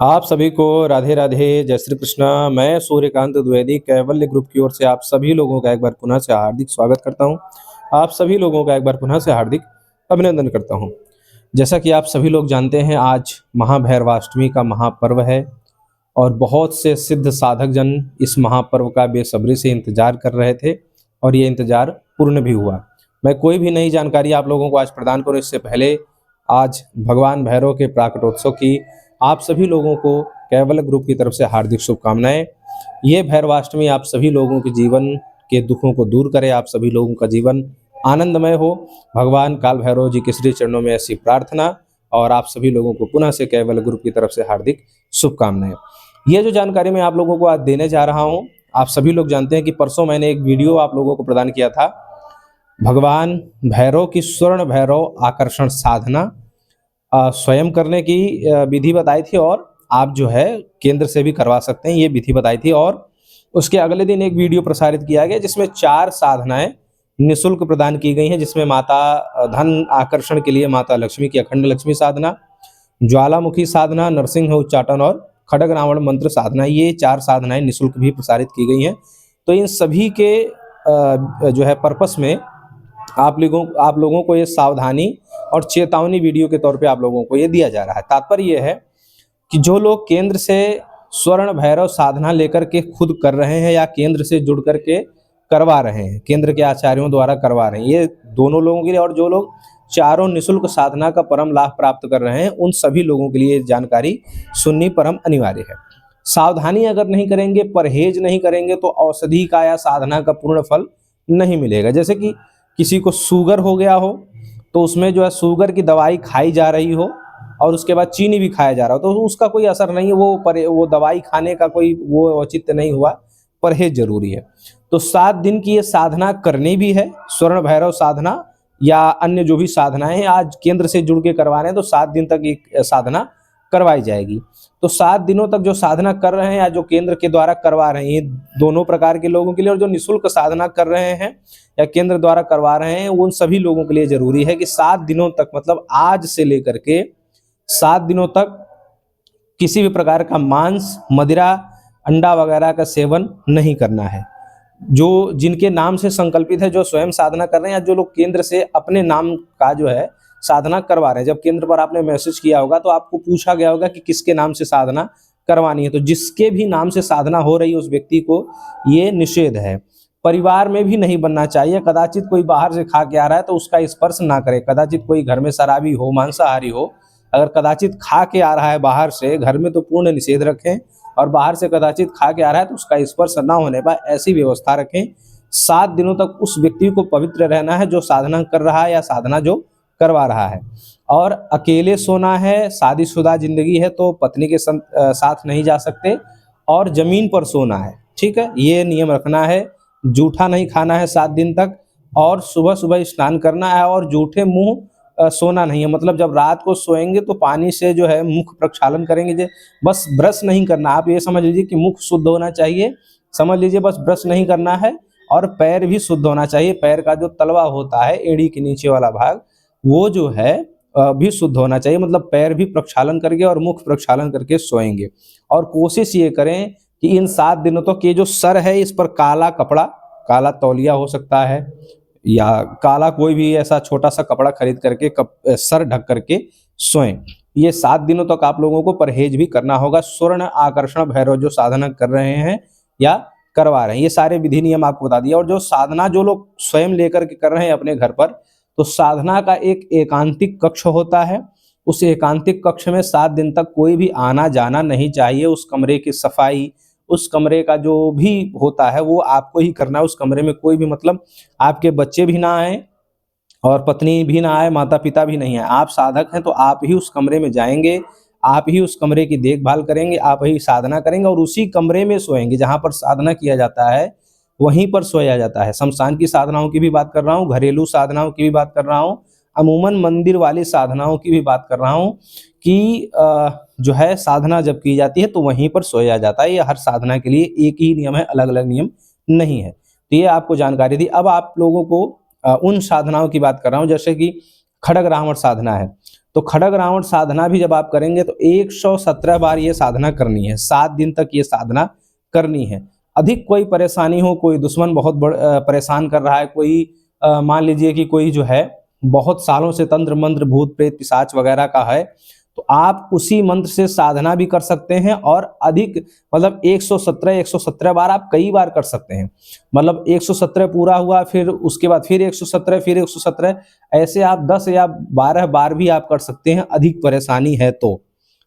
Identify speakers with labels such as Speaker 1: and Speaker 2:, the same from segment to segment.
Speaker 1: आप सभी को राधे राधे, जय श्री कृष्णा। मैं सूर्यकांत द्विवेदी कैवल्य ग्रुप की ओर से आप सभी लोगों का एक बार पुनः से हार्दिक स्वागत करता हूं। आप सभी लोगों का एक बार पुनः से हार्दिक अभिनंदन करता हूं। जैसा कि आप सभी लोग जानते हैं, आज महाभैरवाष्टमी का महापर्व है और बहुत से सिद्ध साधक जन इस महापर्व का बेसब्री से इंतजार कर रहे थे और ये इंतजार पूर्ण भी हुआ। मैं कोई भी नई जानकारी आप लोगों को आज प्रदान करूं इससे पहले आज भगवान भैरव के प्राकटोत्सव की आप सभी लोगों को कैवल्य ग्रुप की तरफ से हार्दिक शुभकामनाएं। ये भैरवाष्टमी आप सभी लोगों के जीवन के दुखों को दूर करे, आप सभी लोगों का जीवन आनंदमय हो। भगवान काल भैरव जी के श्री चरणों में ऐसी प्रार्थना और आप सभी लोगों को पुनः से कैवल्य ग्रुप की तरफ से हार्दिक शुभकामनाएं। ये जो जानकारी मैं आप लोगों को आज देने जा रहा हूँ, आप सभी लोग जानते हैं कि परसों मैंने एक वीडियो आप लोगों को प्रदान किया था, भगवान भैरव की स्वर्ण भैरव आकर्षण साधना स्वयं करने की विधि बताई थी और आप जो है केंद्र से भी करवा सकते हैं, ये विधि बताई थी। और उसके अगले दिन एक वीडियो प्रसारित किया गया जिसमें 4 साधनाएं निःशुल्क प्रदान की गई हैं, जिसमें माता धन आकर्षण के लिए माता लक्ष्मी की अखंड लक्ष्मी साधना, ज्वालामुखी साधना, नरसिंह उच्चाटन और खड्ग रावण मंत्र साधना, ये 4 साधनाएं निःशुल्क भी प्रसारित की गई हैं। तो इन सभी के जो है पर्पस में आप लोगों को ये सावधानी और चेतावनी वीडियो के तौर पे आप लोगों को ये दिया जा रहा है। तात्पर्य ये है कि जो लोग केंद्र से स्वर्ण भैरव साधना लेकर के खुद कर रहे हैं या केंद्र से जुड़ करके करवा रहे हैं, केंद्र के आचार्यों द्वारा करवा रहे हैं, ये दोनों लोगों के लिए, और जो लोग चारों निःशुल्क साधना का परम लाभ प्राप्त कर रहे हैं, उन सभी लोगों के लिए जानकारी सुननी परम अनिवार्य है। सावधानी अगर नहीं करेंगे, परहेज नहीं करेंगे, तो औषधि का या साधना का पूर्ण फल नहीं मिलेगा। जैसे कि किसी को शुगर हो गया हो तो उसमें जो है शुगर की दवाई खाई जा रही हो और उसके बाद चीनी भी खाया जा रहा हो, तो उसका कोई असर नहीं है, वो दवाई खाने का कोई वो औचित्य नहीं हुआ, परहेज जरूरी है। तो 7 दिन की ये साधना करनी भी है, स्वर्ण भैरव साधना या अन्य जो भी साधनाएं हैं, आज केंद्र से जुड़ के करवा रहे हैं तो 7 दिन तक ये साधना करवाई जाएगी। तो 7 दिनों तक जो साधना कर रहे हैं या जो केंद्र के द्वारा करवा रहे हैं, दोनों प्रकार के लोगों के लिए, और जो निःशुल्क साधना कर रहे हैं या केंद्र द्वारा करवा रहे हैं, उन सभी लोगों के लिए जरूरी है कि 7 दिनों तक, मतलब आज से लेकर के 7 दिनों तक किसी भी प्रकार का मांस, मदिरा, अंडा वगैरह का सेवन नहीं करना है। जो जिनके नाम से संकल्पित है, जो स्वयं साधना कर रहे हैं, या जो लोग केंद्र से अपने नाम का जो है साधना करवा रहे हैं, जब केंद्र पर आपने मैसेज किया होगा तो आपको पूछा गया होगा कि किसके नाम से साधना करवानी है, तो जिसके भी नाम से साधना हो रही है उस व्यक्ति को ये निषेध है। परिवार में भी नहीं बनना चाहिए। कदाचित कोई बाहर से खा के आ रहा है तो उसका स्पर्श ना करे। कदाचित कोई घर में शराबी हो, मांसाहारी हो, अगर कदाचित खा के आ रहा है बाहर से, घर में तो पूर्ण निषेध रखें, और बाहर से कदाचित खा के आ रहा है तो उसका स्पर्श ना होने पर ऐसी व्यवस्था रखें। 7 दिनों तक उस व्यक्ति को पवित्र रहना है जो साधना कर रहा है या साधना जो करवा रहा है। और अकेले सोना है, शादीशुदा जिंदगी है तो पत्नी के साथ नहीं जा सकते, और जमीन पर सोना है, ठीक है, ये नियम रखना है। जूठा नहीं खाना है 7 दिन तक, और सुबह सुबह स्नान करना है, और जूठे मुंह सोना नहीं है। मतलब जब रात को सोएंगे तो पानी से जो है मुख प्रक्षालन करेंगे, बस ब्रश नहीं करना। आप ये समझ लीजिए कि मुख शुद्ध होना चाहिए, समझ लीजिए, बस ब्रश नहीं करना है। और पैर भी शुद्ध होना चाहिए, पैर का जो तलवा होता है, एड़ी के नीचे वाला भाग, वो जो है भी शुद्ध होना चाहिए। मतलब पैर भी प्रक्षालन करके और मुख प्रक्षालन करके सोएंगे। और कोशिश ये करें कि इन 7 दिनों तक ये जो सर है इस पर काला कपड़ा, काला तौलिया हो सकता है, या काला कोई भी ऐसा छोटा सा कपड़ा खरीद करके सर ढक करके सोएं। ये 7 दिनों तक आप लोगों को परहेज भी करना होगा। स्वर्ण आकर्षण भैरव जो साधना कर रहे हैं या करवा रहे हैं, ये सारे विधि नियम आपको बता दिया। और जो साधना जो लोग स्वयं लेकर के कर रहे हैं अपने घर पर, तो साधना का एक एकांतिक कक्ष होता है। उस एकांतिक कक्ष में 7 दिन तक कोई भी आना जाना नहीं चाहिए। उस कमरे की सफाई, उस कमरे का जो भी होता है वो आपको ही करना है। उस कमरे में कोई भी, मतलब आपके बच्चे भी ना आए और पत्नी भी ना आए, माता पिता भी नहीं आए। आप साधक हैं तो आप ही उस कमरे में जाएंगे, आप ही उस कमरे की देखभाल करेंगे, आप ही साधना करेंगे, और उसी कमरे में सोएंगे जहाँ पर साधना किया जाता है, वहीं पर सोया जाता है। शमशान की साधनाओं की भी बात कर रहा हूँ, घरेलू साधनाओं की भी बात कर रहा हूँ, अमूमन मंदिर वाली साधनाओं की भी बात कर रहा हूँ कि जो है साधना जब की जाती है तो वहीं पर सोया जाता है। ये हर साधना के लिए एक ही नियम है, अलग अलग नियम नहीं है। तो ये आपको जानकारी दी। अब आप लोगों को उन साधनाओं की बात कर रहा हूँ जैसे कि खड़ग रावण साधना है। तो खड़ग रावण साधना भी जब आप करेंगे तो 117 बार ये साधना करनी है, 7 दिन तक ये साधना करनी है। अधिक कोई परेशानी हो, कोई दुश्मन बहुत परेशान कर रहा है, कोई मान लीजिए कि कोई जो है बहुत सालों से तंत्र मंत्र भूत प्रेत पिशाच वगैरह का है, तो आप उसी मंत्र से साधना भी कर सकते हैं और अधिक मतलब 117 बार आप कई बार कर सकते हैं। मतलब 117 पूरा हुआ, फिर उसके बाद फिर 117, फिर 117, ऐसे आप 10 या 12 बार भी आप कर सकते हैं। अधिक परेशानी है तो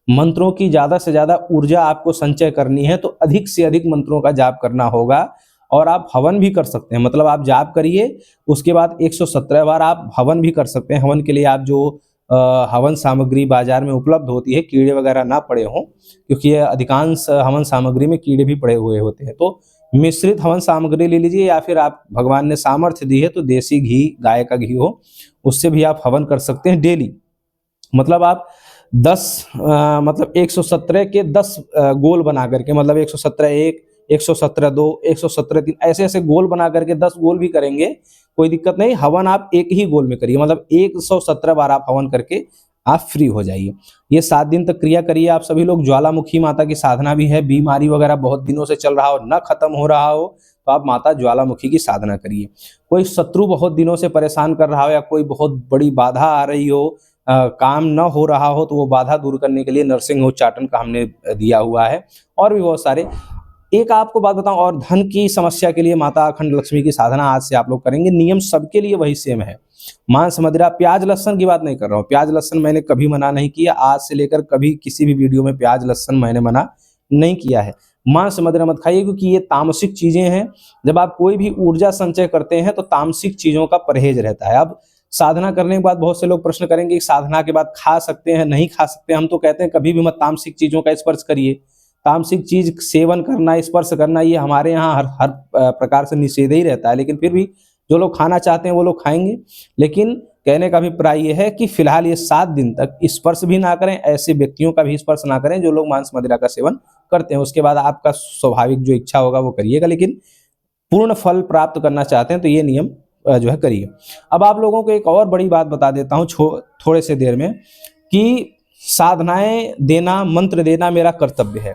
Speaker 1: मंत्रों की ज़्यादा से ज़्यादा ऊर्जा आपको संचय करनी है तो अधिक से अधिक मंत्रों का जाप करना होगा। और आप हवन भी कर सकते हैं, मतलब आप जाप करिए, उसके बाद 117 बार आप हवन भी कर सकते हैं। हवन के लिए आप जो हवन सामग्री बाजार में उपलब्ध होती है, कीड़े वगैरह ना पड़े हों, क्योंकि ये अधिकांश हवन सामग्री में कीड़े भी पड़े हुए होते हैं, तो मिश्रित हवन सामग्री ले लीजिए, या फिर आप भगवान ने सामर्थ्य दी है तो देसी घी, गाय का घी हो, उससे भी आप हवन कर सकते हैं डेली। मतलब आप 10 मतलब 117 के 10 गोल बना करके, मतलब 117 1, 117 2, 117 3, ऐसे ऐसे गोल बना करके 10 गोल भी करेंगे, कोई दिक्कत नहीं। हवन आप एक ही गोल में करिए, मतलब 117 बार आप हवन करके आप फ्री हो जाइए। ये 7 दिन तक क्रिया करिए आप सभी लोग। ज्वालामुखी माता की साधना भी है, बीमारी वगैरह बहुत दिनों से चल रहा हो, न खत्म हो रहा हो, तो आप माता ज्वालामुखी की साधना करिए। कोई शत्रु बहुत दिनों से परेशान कर रहा हो, या कोई बहुत बड़ी बाधा आ रही हो, काम न हो रहा हो, तो वो बाधा दूर करने के लिए नरसिंह उच्चाटन का हमने दिया हुआ है, और भी बहुत सारे। एक आपको बात बताऊं, और धन की समस्या के लिए माता अखंड लक्ष्मी की साधना आज से आप लोग करेंगे। नियम सबके लिए वही सेम है। मांस मदिरा, प्याज लहसन की बात नहीं कर रहा हूँ, प्याज लहसन मैंने कभी मना नहीं किया, आज से लेकर कभी किसी भी वीडियो में प्याज लहसन मैंने मना नहीं किया है। मांस मदिरा मत खाइए, क्योंकि ये तामसिक चीजें हैं। जब आप कोई भी ऊर्जा संचय करते हैं तो तामसिक चीजों का परहेज रहता है। अब साधना करने के बाद बहुत से लोग प्रश्न करेंगे कि साधना के बाद खा सकते हैं, नहीं खा सकते। हम तो कहते हैं कभी भी मत तामसिक चीजों का स्पर्श करिए। तामसिक चीज सेवन करना, स्पर्श करना, ये हमारे यहाँ हर प्रकार से निषेध ही रहता है, लेकिन फिर भी जो लोग खाना चाहते हैं वो लोग खाएंगे। लेकिन कहने का अभिप्राय ये है कि फिलहाल ये 7 दिन तक स्पर्श भी ना करें, ऐसे व्यक्तियों का भी स्पर्श ना करें जो लोग मांस मदिरा का सेवन करते हैं। उसके बाद आपका स्वाभाविक जो इच्छा होगा वो करिएगा, लेकिन पूर्ण फल प्राप्त करना चाहते हैं तो ये नियम जो है करिए। अब आप लोगों को एक और बड़ी बात बता देता हूँ थोड़े से देर में, कि साधनाएं देना, मंत्र देना मेरा कर्तव्य है।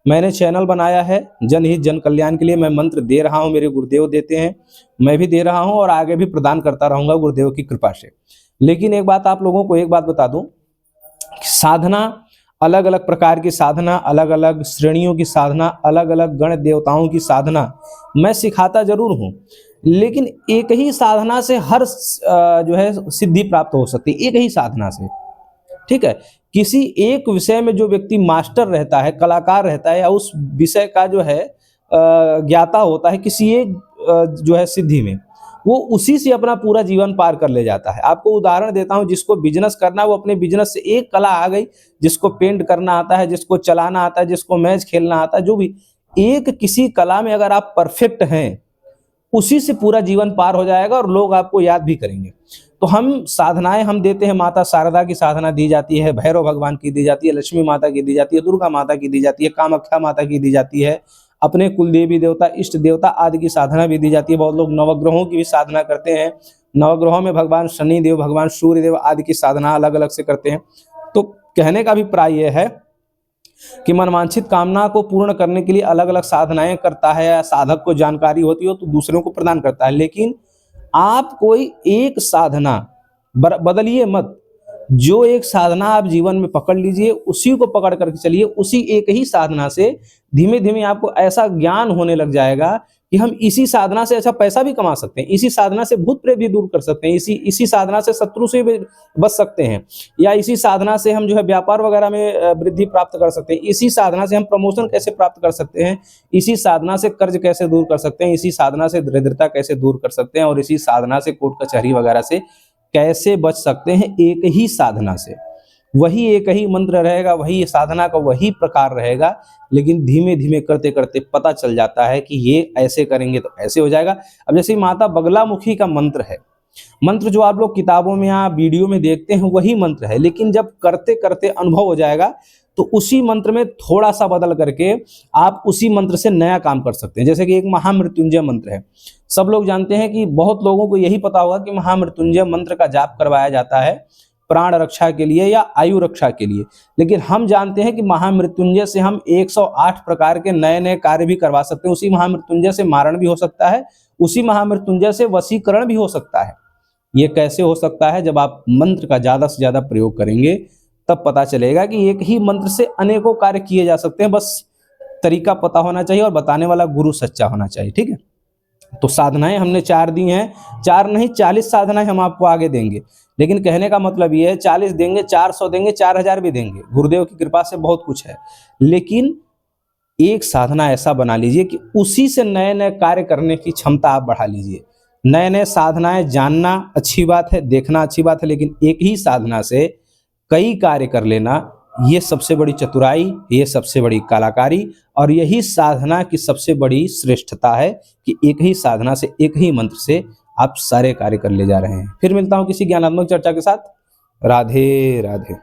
Speaker 1: मैंने चैनल बनाया है जनहित जन कल्याण के लिए, मैं मंत्र दे रहा हूँ, मेरे गुरुदेव देते हैं, मैं भी दे रहा हूँ और आगे भी प्रदान करता रहूँगा गुरुदेव की कृपा से। लेकिन एक बात आप लोगों को एक बात बता दूं, साधना, अलग अलग प्रकार की साधना, अलग अलग श्रेणियों की साधना, अलग अलग गण देवताओं की साधना मैं सिखाता जरूर हूँ, लेकिन एक ही साधना से हर जो है सिद्धि प्राप्त हो सकती है, एक ही साधना से। ठीक है, किसी एक विषय में जो व्यक्ति मास्टर रहता है, कलाकार रहता है, या उस विषय का जो है ज्ञाता होता है किसी एक जो है सिद्धि में, वो उसी से अपना पूरा जीवन पार कर ले जाता है। आपको उदाहरण देता हूं, जिसको बिजनेस करना वो अपने बिजनेस से एक कला आ गई, जिसको पेंट करना आता है, जिसको चलाना आता है, जिसको मैच खेलना आता है, जो भी एक किसी कला में अगर आप परफेक्ट हैं, उसी से पूरा जीवन पार हो जाएगा और लोग आपको याद भी करेंगे। तो हम साधनाएं हम देते हैं, माता शारदा की साधना दी जाती है, भैरव भगवान की दी जाती है, लक्ष्मी माता की दी जाती है, दुर्गा माता की दी जाती है, कामाख्या माता की दी जाती है, अपने कुल देवी देवता, इष्ट देवता आदि की साधना भी दी जाती है। बहुत लोग नवग्रहों की भी साधना करते हैं, नवग्रहों में भगवान शनि देव, भगवान सूर्य देव आदि की साधना अलग अलग से करते हैं। तो कहने का अभिप्राय यह है कि मनवांछित कामना को पूर्ण करने के लिए अलग अलग साधनाएं करता है, साधक को जानकारी होती हो तो दूसरों को प्रदान करता है। लेकिन आप कोई एक साधना बदलिए मत, जो एक साधना आप जीवन में पकड़ लीजिए, उसी को पकड़ करके चलिए। उसी एक ही साधना से धीमे धीमे आपको ऐसा ज्ञान होने लग जाएगा कि हम इसी साधना से अच्छा पैसा भी कमा सकते हैं, इसी साधना से भूत प्रेत भी दूर कर सकते हैं, इसी साधना से शत्रु से भी बच सकते हैं, या इसी साधना से हम जो है व्यापार वगैरह में वृद्धि प्राप्त कर सकते हैं, इसी साधना से हम प्रमोशन कैसे प्राप्त कर सकते हैं, इसी साधना से कर्ज कैसे दूर कर सकते हैं, इसी साधना से दरिद्रता कैसे दूर कर सकते हैं, और इसी साधना से कोर्ट कचहरी वगैरह से कैसे बच सकते हैं। एक ही साधना से, वही एक ही मंत्र रहेगा, वही साधना का वही प्रकार रहेगा, लेकिन धीमे धीमे करते करते पता चल जाता है कि ये ऐसे करेंगे तो ऐसे हो जाएगा। अब जैसे माता बगलामुखी का मंत्र है, मंत्र जो आप लोग किताबों में या वीडियो में देखते हैं वही मंत्र है, लेकिन जब करते करते अनुभव हो जाएगा तो उसी मंत्र में थोड़ा सा बदल करके आप उसी मंत्र से नया काम कर सकते हैं। जैसे कि एक महामृत्युंजय मंत्र है, सब लोग जानते हैं कि बहुत लोगों को यही पता होगा कि महामृत्युंजय मंत्र का जाप करवाया जाता है प्राण रक्षा के लिए या आयु रक्षा के लिए, लेकिन हम जानते हैं कि महामृत्युंजय से हम 108 प्रकार के नए नए कार्य भी करवा सकते हैं। उसी महामृत्युंजय से मारण भी हो सकता है, उसी महामृत्युंजय से वशीकरण भी हो सकता है। ये कैसे हो सकता है? जब आप मंत्र का ज्यादा से ज्यादा प्रयोग करेंगे तब पता चलेगा कि एक ही मंत्र से अनेकों कार्य किए जा सकते हैं। बस तरीका पता होना चाहिए और बताने वाला गुरु सच्चा होना चाहिए। ठीक है, तो साधनाएं हमने 4 दी हैं, 4 नहीं 40 साधनाएं हम आपको आगे देंगे, लेकिन कहने का मतलब ये है 40 देंगे, 400 देंगे, 4000 भी देंगे, गुरुदेव की कृपा से बहुत कुछ है। लेकिन एक साधना ऐसा बना लीजिए कि उसी से नए नए कार्य करने की क्षमता आप बढ़ा लीजिए। नए नए साधनाएं जानना अच्छी बात है, देखना अच्छी बात है, लेकिन एक ही साधना से कई कार्य कर लेना, ये सबसे बड़ी चतुराई, ये सबसे बड़ी कलाकारी और यही साधना की सबसे बड़ी श्रेष्ठता है कि एक ही साधना से, एक ही मंत्र से आप सारे कार्य कर ले जा रहे हैं। फिर मिलता हूं किसी ज्ञानात्मक चर्चा के साथ। राधे राधे।